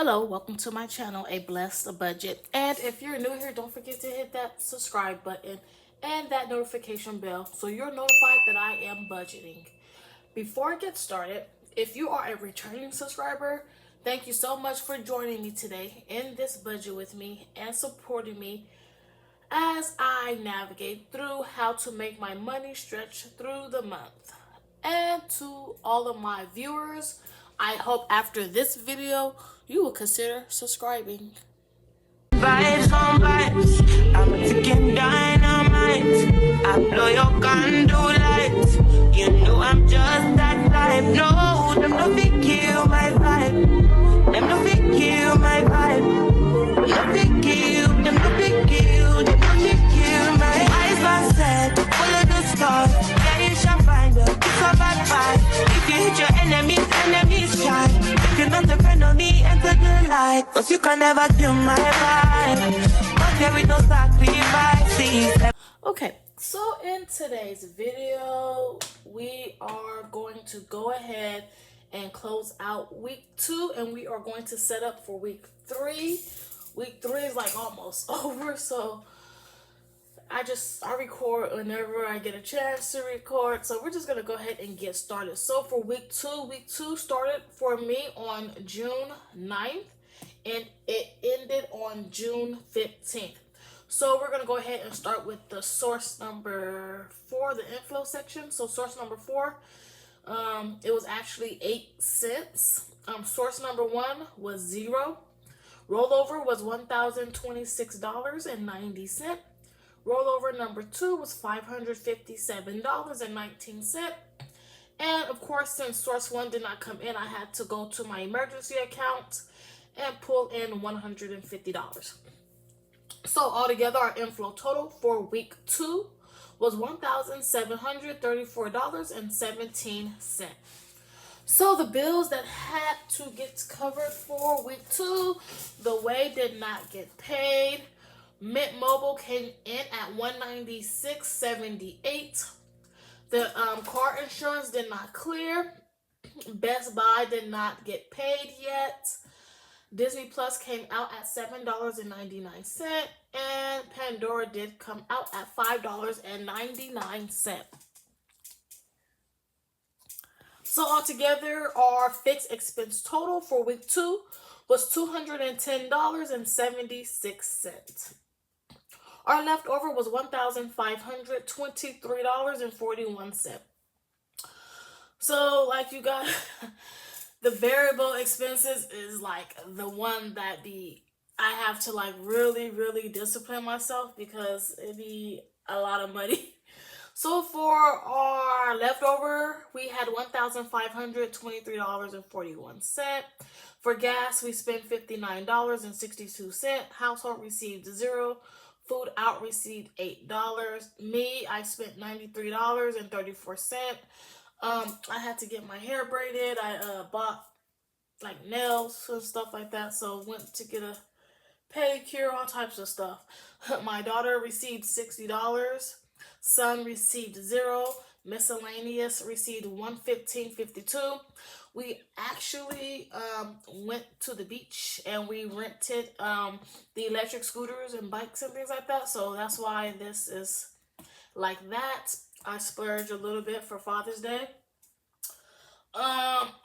Hello, welcome to my channel, A Blessed Budget. And if you're new here, don't forget to hit that subscribe button and that notification bell so you're notified that I am budgeting. Before I get started, if you are a returning subscriber, thank you so much for joining me today in this budget with me and supporting me as I navigate through how to make my money stretch through the month. And to all of my viewers, I hope after this video you will consider subscribing. Vibes on vibes, I'm a ticking dynamite. I blow your candle light. You know I'm just that type. No, them no fit kill my vibe. Them no fit kill my vibe. Them no fit kill. Them no fit kill. Them no fit kill my eyes. Are set, full of the stars. Yeah, you shall find her. It's a bad vibe. If you hit your enemies shine. If you're not a friend of me, enter the light. Cause you can never kill my vibe. But there is no sacrifices. Okay, so in today's video, we are going to go ahead and close out week 2, and we are going to set up for week 3. Week 3 is like almost over, so I record whenever I get a chance to record. So we're just gonna go ahead and get started. So for week 2 started for me on June 9th and it ended on June 15th. So we're gonna go ahead and start with the source number 4, the inflow section. So source number 4, it was actually 8 cents. Source number 1 was 0. Rollover was $1,026.90. Rollover number 2 was $557.19. And of course, since source 1 did not come in, I had to go to my emergency account and pull in $150. So altogether, our inflow total for week 2 was $1,734.17. So the bills that had to get covered for week 2, the way did not get paid. Mint Mobile came in at $196.78. The car insurance did not clear. Best Buy did not get paid yet. Disney Plus came out at $7.99, and Pandora did come out at $5.99. So altogether, our fixed expense total for week 2 was $210.76. Our leftover was $1,523.41. So, like you guys, the variable expenses is like the one that I have to like really discipline myself because it be a lot of money. So for our leftover, we had $1,523.41. For gas, we spent $59.62. Household received 0. Food out received $8. Me, I spent $93.34. I had to get my hair braided. I bought like nails and stuff like that. So went to get a pedicure, all types of stuff. My daughter received $60. Son received 0. Miscellaneous received $115.52. We actually went to the beach and we rented the electric scooters and bikes and things like that. So that's why this is like that. I splurged a little bit for Father's Day.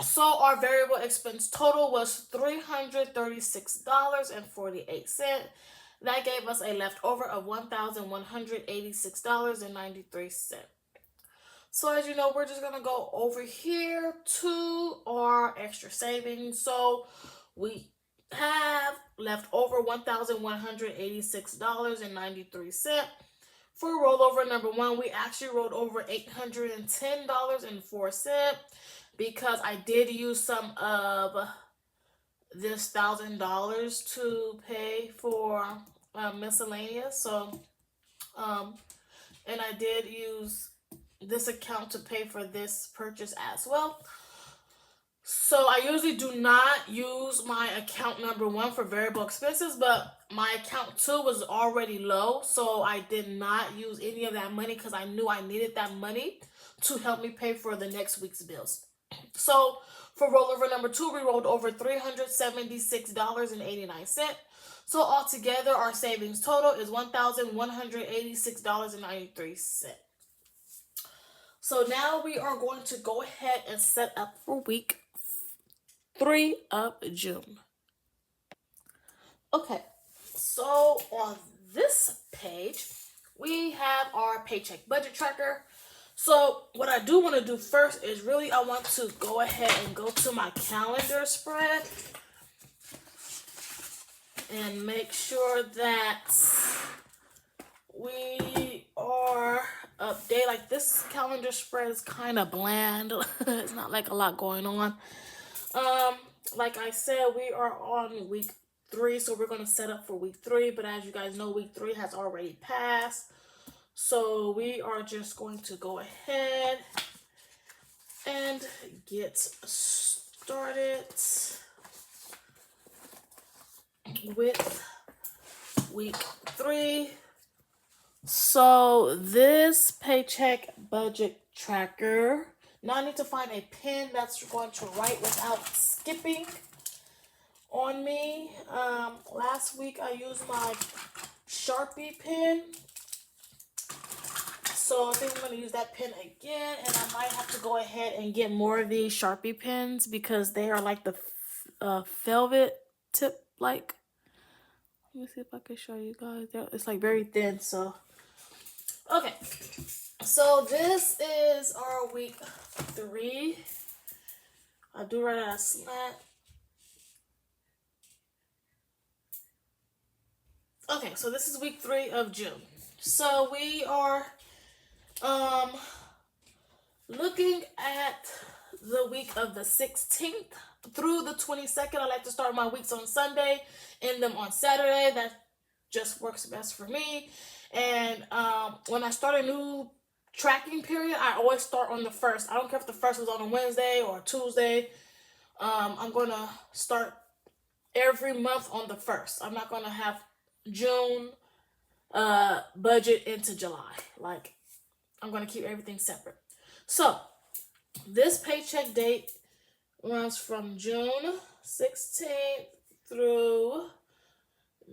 So our variable expense total was $336.48. That gave us a leftover of $1,186.93. So as you know, we're just going to go over here to our extra savings. So we have left over $1,186.93. For rollover number 1, we actually rolled over $810.04 because I did use some of this $1,000 to pay for miscellaneous. So, and I did use this account to pay for this purchase as well. So I usually do not use my account number 1 for variable expenses, but my account 2 was already low, so I did not use any of that money because I knew I needed that money to help me pay for the next week's bills. So For rollover number 2, we rolled over $376.89. So altogether, our savings total is $1,186.93. So now we are going to go ahead and set up for week 3 of June. Okay, so on this page, we have our paycheck budget tracker. So what I do want to do first is I want to go ahead and go to my calendar spread and make sure that we are updated. Like, this calendar spread is kind of bland. It's not like a lot going on. Like I said, we are on week 3, so we're going to set up for week 3. But as you guys know, week 3 has already passed. So we are just going to go ahead and get started with week 3. So this paycheck budget tracker, now I need to find a pen that's going to write without skipping on me. Last week I used my Sharpie pen. So I think I'm going to use that pen again, and I might have to go ahead and get more of these Sharpie pens because they are like the velvet tip, like. Let me see if I can show you guys. It's like very thin, so. Okay, so this is our week 3. I do write out a slant. Okay, so this is week 3 of June. So we are looking at the week of the 16th through the 22nd. I like to start my weeks on Sunday, end them on Saturday. That just works best for me. And when I start a new tracking period, I always start on the 1st. I don't care if the 1st was on a Wednesday or a Tuesday. I'm going to start every month on the 1st. I'm not going to have June budget into July. Like, I'm going to keep everything separate. So this paycheck date runs from June 16th through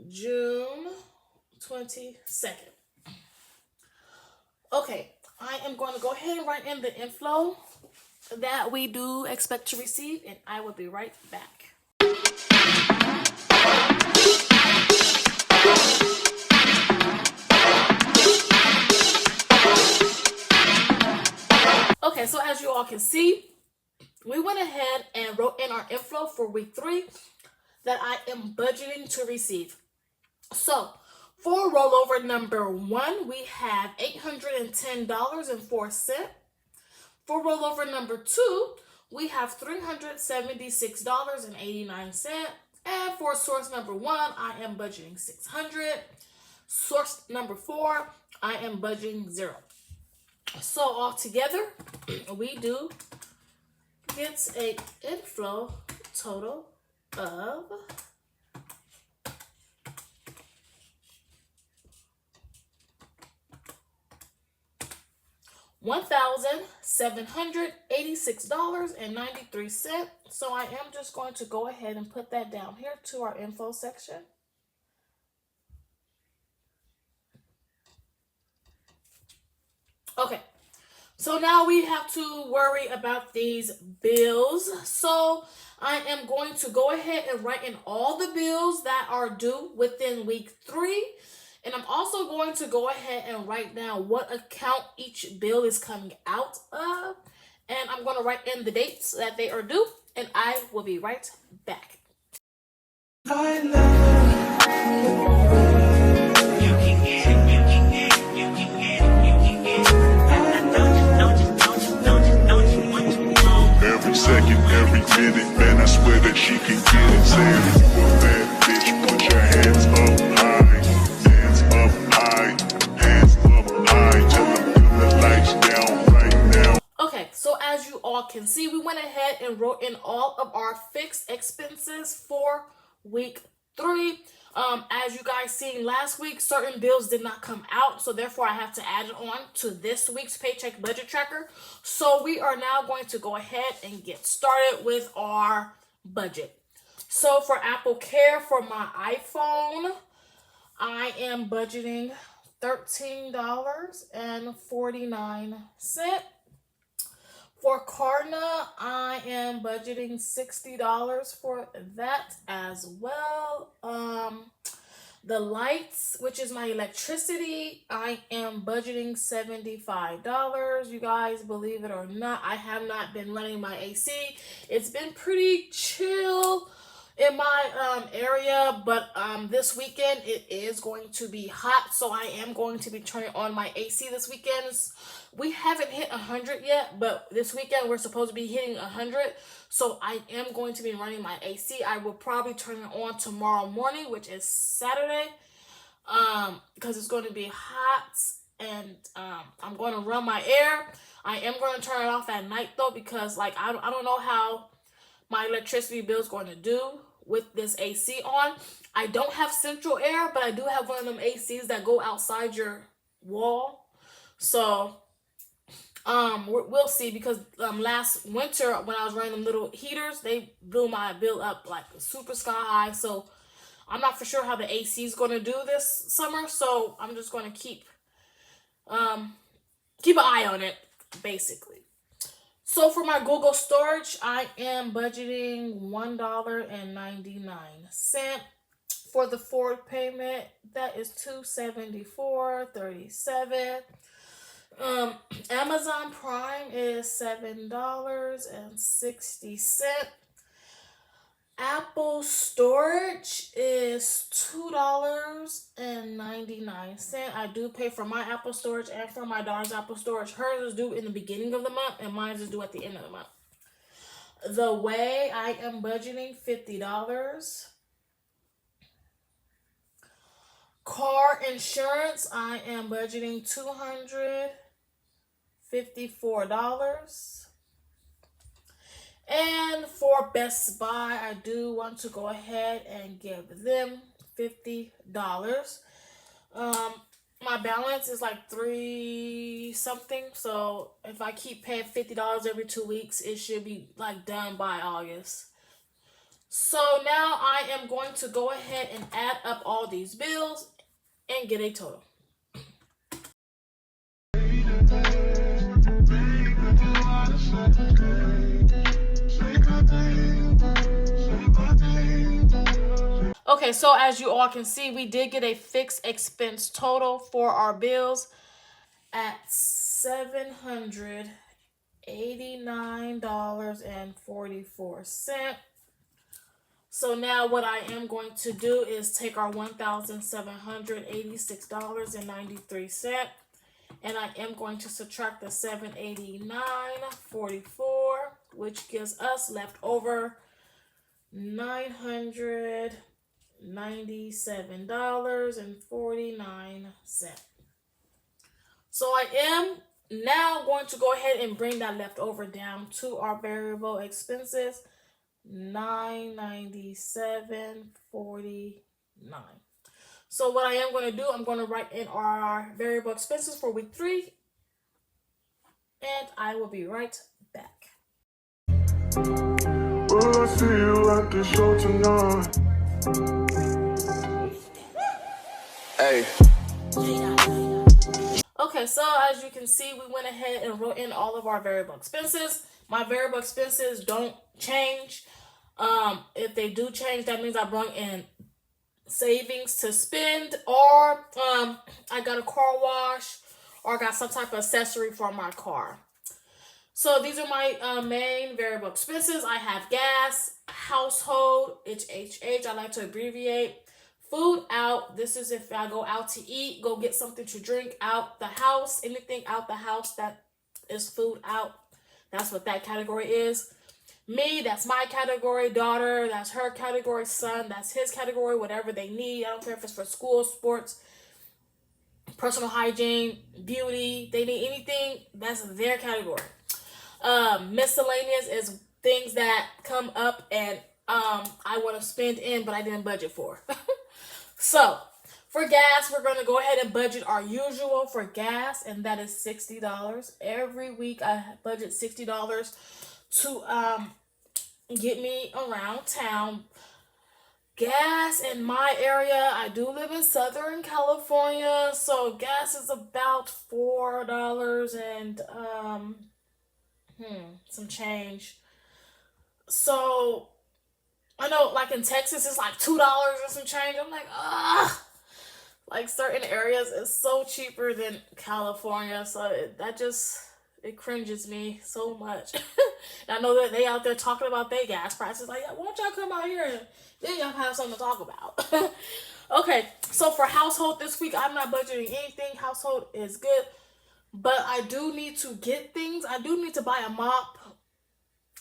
June 22nd. Okay, I am going to go ahead and write in the inflow that we do expect to receive, and I will be right back. Okay, so as you all can see, we went ahead and wrote in our inflow for week 3 that I am budgeting to receive. So for rollover number 1, we have $810.04. For rollover number 2, we have $376.89. And for source number 1, I am budgeting $600. Source number 4, I am budgeting $0. So all together, we do get a inflow total of $1,786.93. So I am just going to go ahead and put that down here to our info section. Okay, so now we have to worry about these bills. So I am going to go ahead and write in all the bills that are due within week 3. And I'm also going to go ahead and write down what account each bill is coming out of. And I'm going to write in the dates that they are due. And I will be right back. I love you. Every second, every minute, man, I swear that she can get it. Saying you a bad bitch, put your hands up high, hands up high, hands up high, till I feel the lights down right now. Okay, so as you all can see, we went ahead and wrote in all of our fixed expenses for week 3. As you guys seen last week, certain bills did not come out, so therefore I have to add it on to this week's paycheck budget tracker. So we are now going to go ahead and get started with our budget. So for Apple Care for my iPhone, I am budgeting $13.49. For Klarna, I am budgeting $60 for that as well. The lights, which is my electricity, I am budgeting $75. You guys, believe it or not, I have not been running my AC. It's been pretty chill in my area, but this weekend it is going to be hot, so I am going to be turning on my AC this weekend. We haven't hit 100 yet, but this weekend we're supposed to be hitting 100, so I am going to be running my AC. I will probably turn it on tomorrow morning, which is Saturday, because it's going to be hot, and I'm going to run my air. I am going to turn it off at night though, because like I don't know how my electricity bill is going to do with this AC on. I don't have central air, but I do have one of them ACs that go outside your wall. So we'll see, because last winter when I was running them little heaters, they blew my bill up like super sky high. So I'm not for sure how the AC is going to do this summer. So I'm just going to keep an eye on it, basically. So for my Google storage, I am budgeting $1.99. For the Ford payment, that is $274.37. Amazon Prime is $7.60. Apple storage is $2.99. I do pay for my Apple storage and for my daughter's Apple storage. Hers is due in the beginning of the month and mine is due at the end of the month. The Way, I am budgeting $50. Car insurance, I am budgeting $254. And for Best Buy, I do want to go ahead and give them $50. My balance is like $3 something, so if I keep paying $50 every 2 weeks, it should be like done by August. So now I am going to go ahead and add up all these bills and get a total. Okay, so as you all can see, we did get a fixed expense total for our bills at $789.44. So now what I am going to do is take our $1,786.93 and I am going to subtract the $789.44, which gives us left over $997.49. So I am now going to go ahead and bring that leftover down to our variable expenses, $997.49. So what I am going to do, I'm going to write in our variable expenses for week 3, and I will be right back. Will I see you at the show tonight? Hey. Okay, so as you can see, we went ahead and wrote in all of our variable expenses. My variable expenses don't change. If they do change, that means I brought in savings to spend, or I got a car wash, or I got some type of accessory for my car. So these are my main variable expenses. I have gas, household, it's HH, I like to abbreviate. Food out, this is if I go out to eat, go get something to drink out the house, anything out the house that is food out. That's what that category is. Me, that's my category. Daughter, that's her category. Son, that's his category. Whatever they need. I don't care if it's for school, sports, personal hygiene, beauty. They need anything, that's their category. Miscellaneous is things that come up and I want to spend in, but I didn't budget for. So for gas, we're going to go ahead and budget our usual for gas, and that is $60. Every week I budget $60 to get me around town. Gas in my area, I do live in Southern California, so gas is about $4 and some change. So I know, like in Texas, it's like $2 or some change. I'm like, like certain areas is so cheaper than California, so it cringes me so much. And I know that they out there talking about their gas prices. Like, why don't y'all come out here and then y'all have something to talk about? Okay, so for household this week, I'm not budgeting anything. Household is good, but I do need to get things. I do need to buy a mop,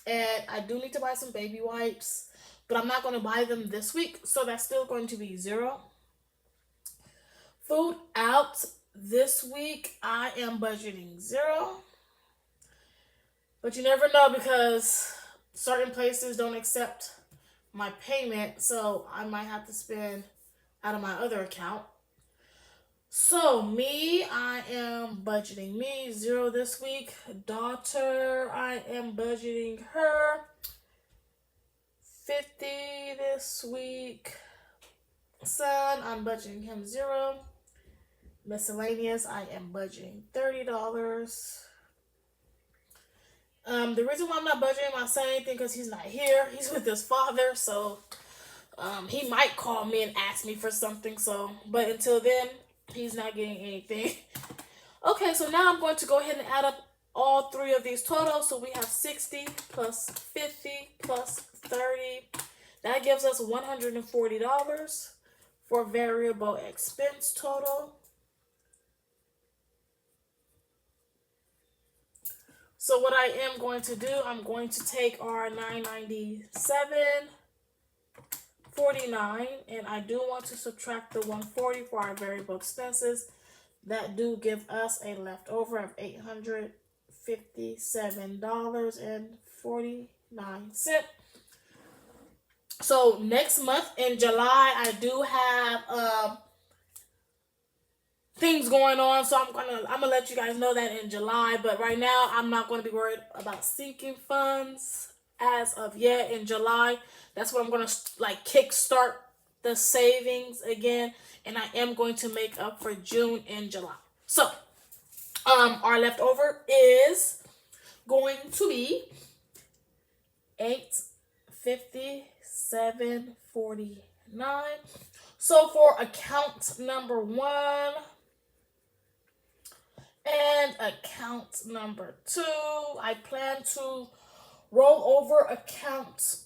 and I do need to buy some baby wipes, but I'm not going to buy them this week, so that's still going to be $0. Food out this week, I am budgeting $0. But you never know, because certain places don't accept my payment, so I might have to spend out of my other account. So me, I am budgeting me $0 this week. Daughter, I am budgeting her $50 this week. Son, I'm budgeting him $0. Miscellaneous, I am budgeting $30. The reason why I'm not budgeting my son anything, because he's not here. He's with his father, so he might call me and ask me for something. So, but until then, he's not getting anything. Okay, so now I'm going to go ahead and add up all three of these totals. So we have 60 plus 50 plus 30. That gives us $140 for variable expense total. So what I am going to do, I'm going to take our $997.49, and I do want to subtract the $140 for our variable expenses. That do give us a leftover of $857.49. So next month in July, I do have things going on, so I'm gonna let you guys know that in July. But right now, I'm not going to be worried about sinking funds as of yet. In July, that's when I'm gonna like kickstart the savings again, and I am going to make up for June and July. So our leftover is going to be $857.49. So for account number 1 and account number 2, I plan to roll over account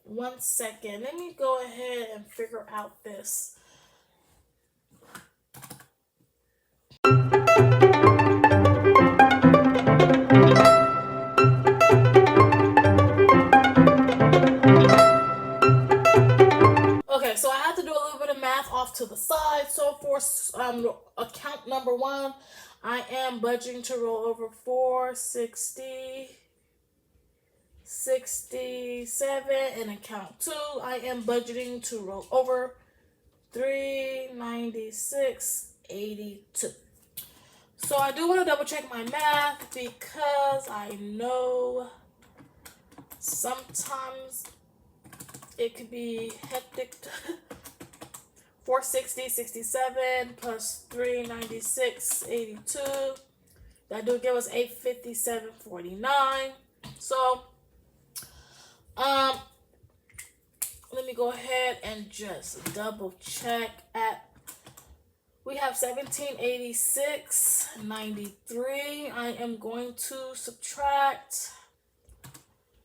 1 second. Let me go ahead and figure out this. Okay, so I have to do a little bit of math off to the side. So for account number 1, I am budgeting to roll over $460.67, and account 2, I am budgeting to roll over $396.82. So I do want to double check my math, because I know sometimes it could be hectic. 460.67 plus 396.82. That do give us 857.49. So let me go ahead and just double check we have 1786.93. I am going to subtract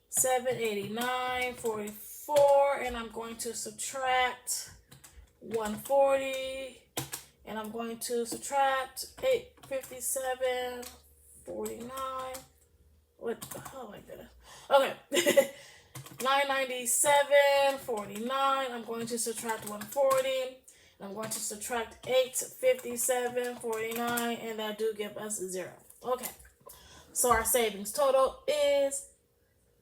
789.44, and I'm going to subtract 140, and I'm going to subtract 857.49. What? Oh my goodness. Okay. 997.49. I'm going to subtract 140. I'm going to subtract 857.49, and that do give us 0. Okay. So our savings total is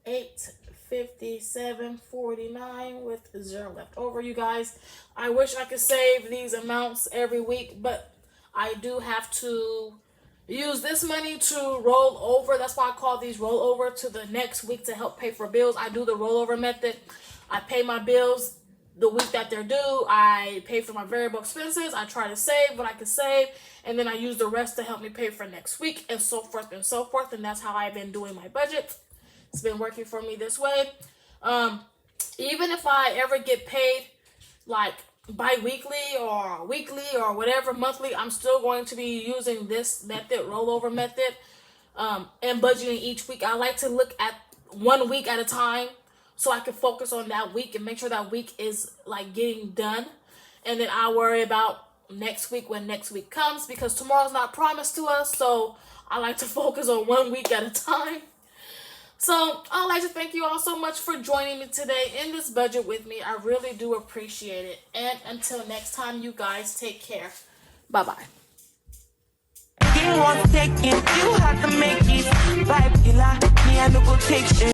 $857.49 with 0 left over, you guys. I wish I could save these amounts every week, but I do have to use this money to roll over. That's why I call these rollover to the next week to help pay for bills. I do the rollover method. I pay my bills the week that they're due. I pay for my variable expenses. I try to save what I can save, and then I use the rest to help me pay for next week, and so forth and so forth. And that's how I've been doing my budget. It's been working for me this way. Even if I ever get paid like bi-weekly or weekly or whatever, monthly, I'm still going to be using this method, rollover method, and budgeting each week. I like to look at 1 week at a time so I can focus on that week and make sure that week is like getting done. And then I worry about next week when next week comes, because tomorrow's not promised to us. So I like to focus on 1 week at a time. So I'd like to thank you all so much for joining me today in this budget with me. I really do appreciate it. And until next time, you guys take care. Bye-bye. You want to take it, you have to make it. Vibe killer, me I no go take shit.